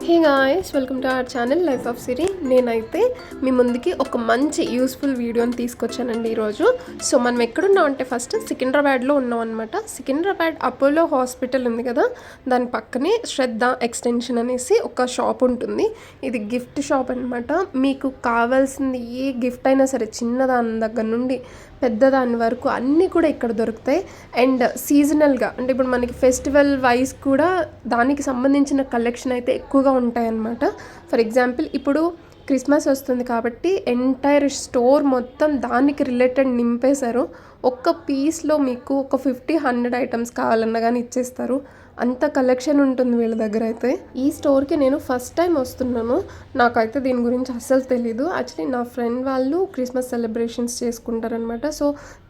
Hey guys, welcome to our channel life of Siri. నేనైతే మీ ముందుకి ఒక మంచి యూస్ఫుల్ వీడియోని తీసుకొచ్చానండి ఈరోజు. సో మనం ఎక్కడున్నాం అంటే ఫస్ట్ సికింద్రాబాద్లో ఉన్నాం అనమాట. సికింద్రాబాద్ అపోలో హాస్పిటల్ ఉంది కదా, దాని పక్కనే శ్రద్ధ ఎక్స్టెన్షన్ అనేసి ఒక షాప్ ఉంటుంది. ఇది గిఫ్ట్ షాప్ అనమాట. మీకు కావాల్సింది ఏ గిఫ్ట్ అయినా సరే, చిన్నదాని దగ్గర నుండి పెద్దదాని వరకు అన్నీ కూడా ఇక్కడ దొరుకుతాయి. అండ్ సీజనల్గా అంటే ఇప్పుడు మనకి ఫెస్టివల్ వైజ్ కూడా దానికి సంబంధించిన కలెక్షన్ అయితే ఎక్కువగా ఉంటాయన్నమాట. ఫర్ ఎగ్జాంపుల్ ఇప్పుడు క్రిస్మస్ వస్తుంది కాబట్టి ఎంటైర్ స్టోర్ మొత్తం దానికి రిలేటెడ్ నింపేశారు. ఒక్క పీస్లో మీకు ఒక 50-100 ఐటమ్స్ కావాలన్నా కానీ ఇచ్చేస్తారు. అంత కలెక్షన్ ఉంటుంది వీళ్ళ దగ్గర అయితే. ఈ స్టోర్కి నేను ఫస్ట్ టైం వస్తున్నాను. నాకైతే దీని గురించి అస్సలు తెలీదు. యాక్చువల్లీ నా ఫ్రెండ్ వాళ్ళు క్రిస్మస్ సెలబ్రేషన్స్ చేసుకుంటారనమాట. సో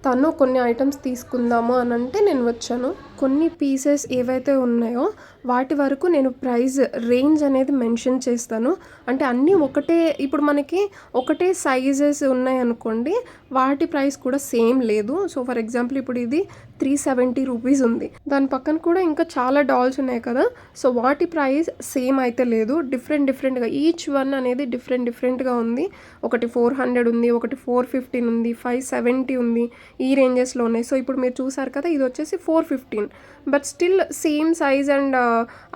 తను కొన్ని ఐటమ్స్ తీసుకుందాము అని అంటే నేను వచ్చాను. కొన్ని పీసెస్ ఏవైతే ఉన్నాయో వాటి వరకు నేను ప్రైస్ రేంజ్ అనేది మెన్షన్ చేస్తాను. అంటే అన్నీ ఒకటే, ఇప్పుడు మనకి ఒకటే సైజెస్ ఉన్నాయి అనుకోండి, వాటి ప్రైస్ కూడా సేమ్ లేదు. సో ఫర్ ఎగ్జాంపుల్ ఇప్పుడు ఇది 370 రూపీస్ ఉంది. దాని పక్కన కూడా ఇంకా చాలా డాల్స్ ఉన్నాయి కదా, సో వాటి ప్రైస్ సేమ్ అయితే లేదు. డిఫరెంట్గా ఈచ్ వన్ అనేది డిఫరెంట్గా ఉంది. ఒకటి 400 ఉంది, ఒకటి 415 ఉంది, 570 ఉంది. ఈ రేంజెస్లో ఉన్నాయి. సో ఇప్పుడు మీరు చూసారు కదా, ఇది వచ్చేసి 415, but still same size and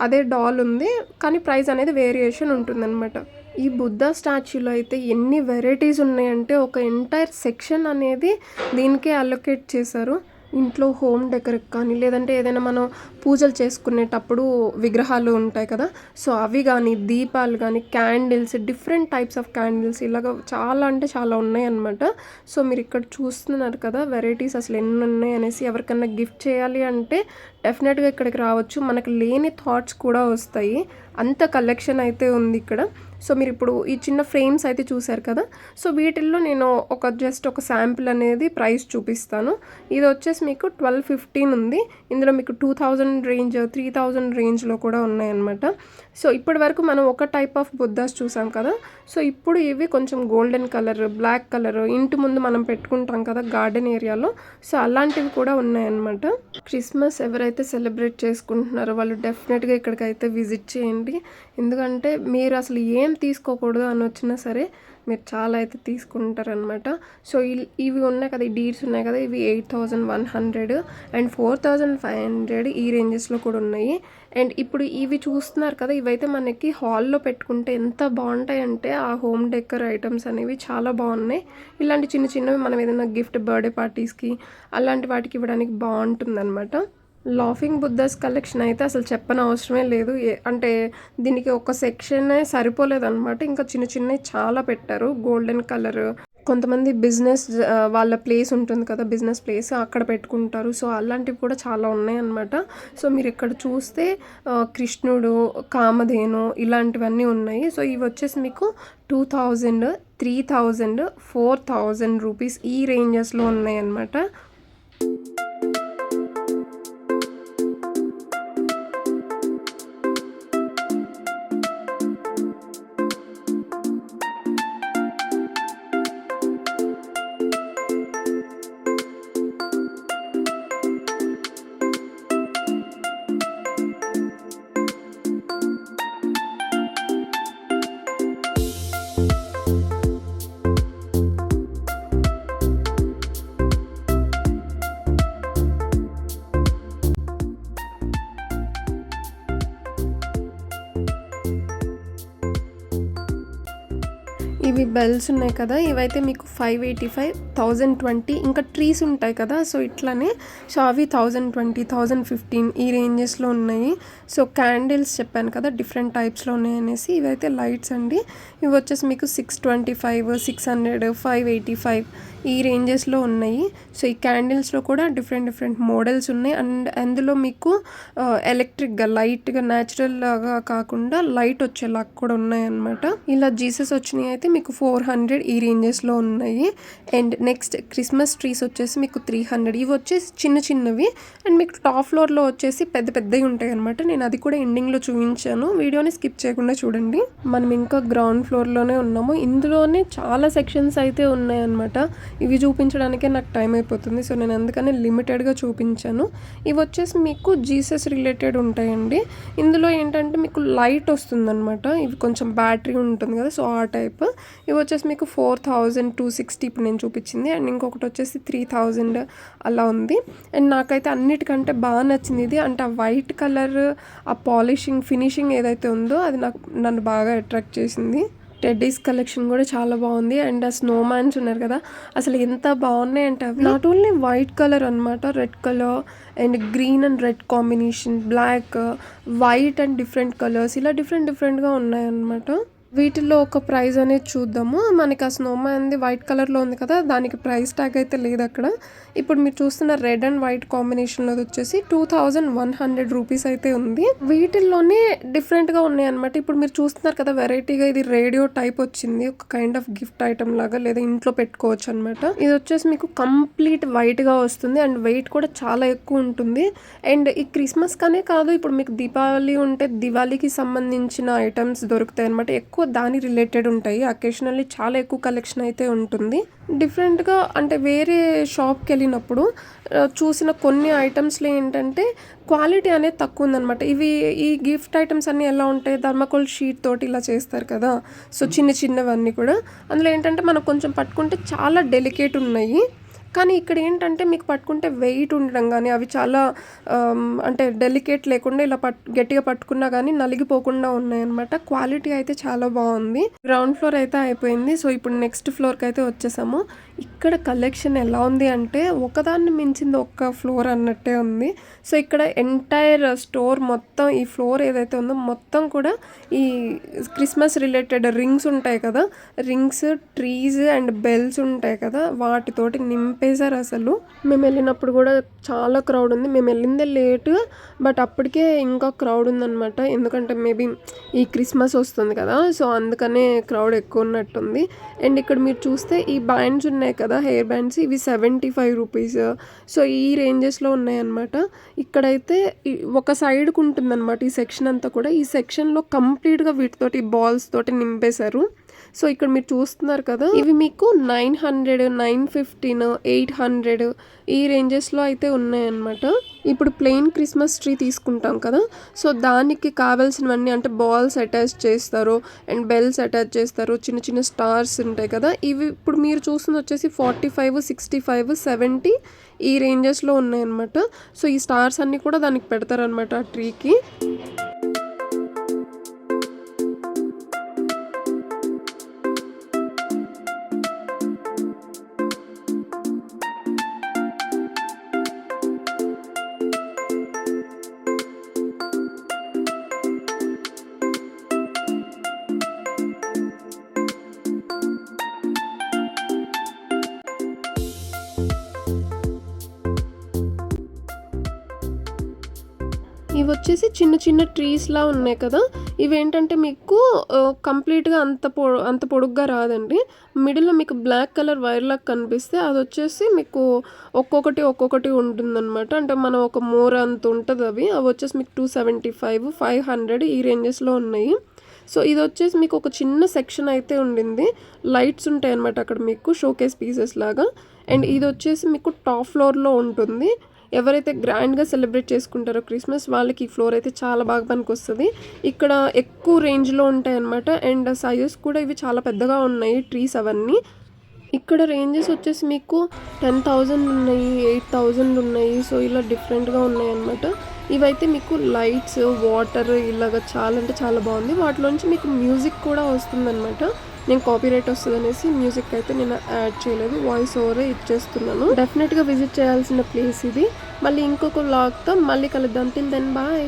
అదే డాల్ ఉంది, కానీ ప్రైస్ అనేది వేరియేషన్ ఉంటుందన్నమాట. ఈ బుద్ధ స్టాచ్యూలో అయితే ఎన్ని వెరైటీస్ ఉన్నాయంటే ఒక ఎంటైర్ సెక్షన్ అనేది దీనికే అలొకేట్ చేశారు. ఇంట్లో హోమ్ డెకర్ కానీ, లేదంటే ఏదైనా మనం పూజలు చేసుకునేటప్పుడు విగ్రహాలు ఉంటాయి కదా, సో అవి కానీ, దీపాలు కానీ, candles, different types of candles, ఇలాగ చాలా అంటే చాలా ఉన్నాయి అన్నమాట. సో మీరు ఇక్కడ చూస్తున్నారు కదా వెరైటీస్ అసలు ఎన్ని ఉన్నాయి అనేసి. ఎవరికన్నా గిఫ్ట్ చేయాలి అంటే డెఫినెట్గా ఇక్కడికి రావచ్చు. మనకు లేని థాట్స్ కూడా వస్తాయి, అంత కలెక్షన్ అయితే ఉంది ఇక్కడ. సో మీరు ఇప్పుడు ఈ చిన్న ఫ్రేమ్స్ అయితే చూసారు కదా, సో వీటిల్లో నేను జస్ట్ ఒక శాంపిల్ అనేది ప్రైస్ చూపిస్తాను. ఇది వచ్చేసి మీకు 1215 ఉంది. ఇందులో మీకు 2000 రేంజ్, 3000 రేంజ్లో కూడా ఉన్నాయన్నమాట. సో ఇప్పటి వరకు మనం ఒక టైప్ ఆఫ్ బుద్ధాస్ చూసాం కదా, సో ఇప్పుడు ఇవి కొంచెం గోల్డెన్ కలర్, బ్లాక్ కలర్, ఇంటి ముందు మనం పెట్టుకుంటాం కదా గార్డెన్ ఏరియాలో, సో అలాంటివి కూడా ఉన్నాయన్నమాట. క్రిస్మస్ ఎవరైతే సెలబ్రేట్ చేసుకుంటున్నారో వాళ్ళు డెఫినెట్గా ఇక్కడికైతే విజిట్ చేయండి. ఎందుకంటే మీరు అసలు ఏం తీసుకోకూడదు అని వచ్చినా సరే మీరు చాలా అయితే తీసుకుంటారనమాట. సో ఇవి ఉన్నాయి కదా, ఈ డీడ్స్ ఉన్నాయి కదా, ఇవి 8100 అండ్ 4500 ఈ రేంజెస్లో కూడా ఉన్నాయి. అండ్ ఇప్పుడు ఇవి చూస్తున్నారు కదా, ఇవైతే మనకి హాల్లో పెట్టుకుంటే ఎంత బాగుంటాయి అంటే ఆ హోమ్ డెకర్ ఐటమ్స్ అనేవి చాలా బాగున్నాయి. ఇలాంటి చిన్నవి మనం ఏదైనా గిఫ్ట్ బర్త్డే పార్టీస్కి అలాంటి వాటికి ఇవ్వడానికి బాగుంటుందన్నమాట. లాఫింగ్ బుద్ధాస్ కలెక్షన్ అయితే అసలు చెప్పనవసరమే లేదు. అంటే దీనికి ఒక సెక్షనే సరిపోలేదన్నమాట. ఇంకా చిన్నవి చాలా పెట్టారు. గోల్డెన్ కలర్, కొంతమంది బిజినెస్ వాళ్ళ ప్లేస్ ఉంటుంది కదా, బిజినెస్ ప్లేస్ అక్కడ పెట్టుకుంటారు. సో అలాంటివి కూడా చాలా ఉన్నాయన్నమాట. సో మీరు ఇక్కడ చూస్తే కృష్ణుడు, కామధేను ఇలాంటివన్నీ ఉన్నాయి. సో ఇవి వచ్చేసి మీకు 2000, 3000, 4000 రూపీస్ ఈ రేంజెస్లో ఉన్నాయన్నమాట. ఇవి బెల్స్ ఉన్నాయి కదా, ఇవైతే మీకు 585, 1020. ఇంకా ట్రీస్ ఉంటాయి కదా, సో ఇట్లానే. సో అవి 1020, 1015 ఈ రేంజెస్లో ఉన్నాయి. సో క్యాండిల్స్ చెప్పాను కదా డిఫరెంట్ టైప్స్లో ఉన్నాయి అనేసి. ఇవైతే లైట్స్ అండి. ఇవి వచ్చేసి మీకు 625, 600, 585 ఈ రేంజెస్లో ఉన్నాయి. సో ఈ క్యాండిల్స్లో కూడా డిఫరెంట్ మోడల్స్ ఉన్నాయి. అండ్ అందులో మీకు ఎలక్ట్రిక్గా, లైట్గా, న్యాచురల్గా కాకుండా లైట్ వచ్చేలాగా కూడా ఉన్నాయన్నమాట. ఇలా జీసస్ వచ్చినాయి అయితే మీకు 400 ఈ రేంజెస్లో ఉన్నాయి. అండ్ నెక్స్ట్ క్రిస్మస్ ట్రీస్ వచ్చేసి మీకు 300. ఇవి వచ్చేసి చిన్నవి. అండ్ మీకు టాప్ ఫ్లోర్లో వచ్చేసి పెద్దవి ఉంటాయి అనమాట. నేను అది కూడా ఎండింగ్లో చూపించాను, వీడియోని స్కిప్ చేయకుండా చూడండి. మనం ఇంకా గ్రౌండ్ ఫ్లోర్లోనే ఉన్నాము. ఇందులోనే చాలా సెక్షన్స్ అయితే ఉన్నాయన్నమాట. ఇవి చూపించడానికే నాకు టైం అయిపోతుంది. సో నేను అందుకని లిమిటెడ్గా చూపించాను. ఇవి వచ్చేసి మీకు జీసస్ రిలేటెడ్ ఉంటాయండి. ఇందులో ఏంటంటే మీకు లైట్ వస్తుందన్నమాట. ఇవి కొంచెం బ్యాటరీ ఉంటుంది కదా, సో ఆ టైప్. ఇవి వచ్చేసి మీకు 4260 ఇప్పుడు నేను చూపించింది. అండ్ ఇంకొకటి వచ్చేసి 3000 అలా ఉంది. అండ్ నాకైతే అన్నిటికంటే బాగా నచ్చింది ఇది. అంటే ఆ వైట్ కలర్, ఆ పాలిషింగ్ ఫినిషింగ్ ఏదైతే ఉందో అది నన్ను బాగా అట్రాక్ట్ చేసింది. టెడ్డీస్ కలెక్షన్ కూడా చాలా బాగుంది. అండ్ ఆ స్నో మ్యాన్స్ ఉన్నారు కదా, అసలు ఎంత బాగున్నాయి అంటే అవి నాట్ ఓన్లీ వైట్ కలర్ అనమాట, red colour and green and red combination, black, white and different colours, ఇలా డిఫరెంట్గా ఉన్నాయన్నమాట. వీటిల్లో ఒక ప్రైస్ అనేది చూద్దాము. మనకి ఆ స్నోమ్యాన్ది వైట్ కలర్లో ఉంది కదా, దానికి ప్రైస్ ట్యాగ్ అయితే లేదు అక్కడ. ఇప్పుడు మీరు చూస్తున్న రెడ్ అండ్ వైట్ కాంబినేషన్లో వచ్చేసి 2100 రూపీస్ అయితే ఉంది. వీటిల్లోనే డిఫరెంట్గా ఉన్నాయి అనమాట. ఇప్పుడు మీరు చూస్తున్నారు కదా వెరైటీగా, ఇది రేడియో టైప్ వచ్చింది, ఒక కైండ్ ఆఫ్ గిఫ్ట్ ఐటమ్ లాగా, లేదా ఇంట్లో పెట్టుకోవచ్చు అనమాట. ఇది వచ్చేసి మీకు కంప్లీట్ వైట్గా వస్తుంది అండ్ వెయిట్ కూడా చాలా ఎక్కువ ఉంటుంది. అండ్ ఈ క్రిస్మస్ కనే కాదు, ఇప్పుడు మీకు దీపావళి ఉంటే దివాళీకి సంబంధించిన ఐటమ్స్ దొరుకుతాయి అనమాట. ఎక్కువ దాని రిలేటెడ్ ఉంటాయి. అకేషనల్లీ చాలా ఎక్కువ కలెక్షన్ అయితే ఉంటుంది. డిఫరెంట్గా అంటే వేరే షాప్కి వెళ్ళినప్పుడు చూసిన కొన్ని ఐటమ్స్లో ఏంటంటే క్వాలిటీ అనేది తక్కువ ఉందన్నమాట. ఈ గిఫ్ట్ ఐటమ్స్ అన్నీ ఎలా ఉంటాయి, థర్మాకోల్ షీట్ తోటి ఇలా చేస్తారు కదా, సో చిన్నవన్నీ కూడా. అందులో ఏంటంటే మనం కొంచెం పట్టుకుంటే చాలా డెలికేట్ ఉన్నాయి. కానీ ఇక్కడ ఏంటంటే మీకు పట్టుకుంటే వెయిట్ ఉండడం కానీ, అవి చాలా అంటే డెలికేట్ లేకుండా ఇలా గట్టిగా పట్టుకున్నా కానీ నలిగిపోకుండా ఉన్నాయన్నమాట. క్వాలిటీ అయితే చాలా బాగుంది. గ్రౌండ్ ఫ్లోర్ అయితే అయిపోయింది. సో ఇప్పుడు నెక్స్ట్ ఫ్లోర్కి అయితే వచ్చేసాము. ఇక్కడ కలెక్షన్ ఎలా ఉంది అంటే ఒకదాన్ని మించింది ఒక్క ఫ్లోర్ అన్నట్టే ఉంది. సో ఇక్కడ ఎంటైర్ స్టోర్ మొత్తం, ఈ ఫ్లోర్ ఏదైతే ఉందో మొత్తం కూడా ఈ క్రిస్మస్ రిలేటెడ్ రింగ్స్ ఉంటాయి కదా, రింగ్స్, ట్రీస్ అండ్ బెల్స్ ఉంటాయి కదా, వాటితోటి నింపేశారు అసలు. మేము వెళ్ళినప్పుడు కూడా చాలా క్రౌడ్ ఉంది. మేము వెళ్ళిందే లేట్, బట్ అప్పటికే ఇంకా క్రౌడ్ ఉందన్నమాట. ఎందుకంటే మేబీ ఈ క్రిస్మస్ వస్తుంది కదా, సో అందుకనే క్రౌడ్ ఎక్కువ ఉన్నట్టుంది. అండ్ ఇక్కడ మీరు చూస్తే ఈ బ్యాండ్స్ ఉన్నాయి కదా, హెయిర్ బ్యాండ్స్, ఇవి 75 రూపీస్. సో ఈ రేంజెస్లో ఉన్నాయన్నమాట. ఇక్కడైతే ఒక సైడ్కి ఉంటుందన్నమాట ఈ సెక్షన్ అంతా కూడా. ఈ సెక్షన్లో కంప్లీట్గా వీటితోటి బాల్స్ తోటి నింపేశారు. సో ఇక్కడ మీరు చూస్తున్నారు కదా, ఇవి మీకు 900, 915, 800 ఈ రేంజెస్లో అయితే ఉన్నాయన్నమాట. ఇప్పుడు ప్లెయిన్ క్రిస్మస్ ట్రీ తీసుకుంటాం కదా, సో దానికి కావాల్సినవన్నీ అంటే బాల్స్ అటాచ్ చేస్తారు అండ్ బెల్స్ అటాచ్ చేస్తారు, చిన్న స్టార్స్ ఉంటాయి కదా. ఇవి ఇప్పుడు మీరు చూస్తుంది వచ్చేసి 45, 65, 70 ఈ రేంజెస్లో ఉన్నాయన్నమాట. సో ఈ స్టార్స్ అన్నీ కూడా దానికి పెడతారనమాట ఆ ట్రీకి. ఇవి వచ్చేసి చిన్న ట్రీస్లా ఉన్నాయి కదా, ఇవేంటంటే మీకు కంప్లీట్గా అంత పొడుగ్గా రాదండి. మిడిల్లో మీకు బ్లాక్ కలర్ వైర్ లాగా కనిపిస్తే అది వచ్చేసి మీకు ఒక్కొక్కటి ఉంటుందన్నమాట. అంటే మనం ఒక మోర్ అంత ఉంటుంది. అవి వచ్చేసి మీకు 275, 500 ఈ రేంజెస్లో ఉన్నాయి. సో ఇది వచ్చేసి మీకు ఒక చిన్న సెక్షన్ అయితే ఉండింది. లైట్స్ ఉంటాయి అన్నమాట అక్కడ మీకు షోకేస్ పీసెస్ లాగా. అండ్ ఇది వచ్చేసి మీకు టాప్ ఫ్లోర్లో ఉంటుంది. ఎవరైతే గ్రాండ్గా సెలబ్రేట్ చేసుకుంటారో క్రిస్మస్, వాళ్ళకి ఈ ఫ్లోర్ అయితే చాలా బాగా పనికొస్తుంది. ఇక్కడ ఎక్కువ రేంజ్లో ఉంటాయి అన్నమాట. అండ్ సైజెస్ కూడా ఇవి చాలా పెద్దగా ఉన్నాయి ట్రీస్ అవన్నీ. ఇక్కడ రేంజెస్ వచ్చేసి మీకు 10,000 ఉన్నాయి, 8,000 ఉన్నాయి. సో ఇలా డిఫరెంట్గా ఉన్నాయి అన్నమాట. ఇవైతే మీకు లైట్స్, వాటర్ ఇలాగ చాలా అంటే చాలా బాగుంది. వాటిలోంచి మీకు మ్యూజిక్ కూడా వస్తుందన్నమాట. నేను కాపీరైట్ వస్తుంది అనేసి మ్యూజిక్ అయితే నేను యాడ్ చేయలేదు, వాయిస్ ఓవరే ఇచ్చేస్తున్నాను. డెఫినెట్గా విజిట్ చేయాల్సిన ప్లేస్ ఇది. మళ్ళీ ఇంకొక వ్లాగ్తో మళ్ళీ కలుద్దాం. Till then bye.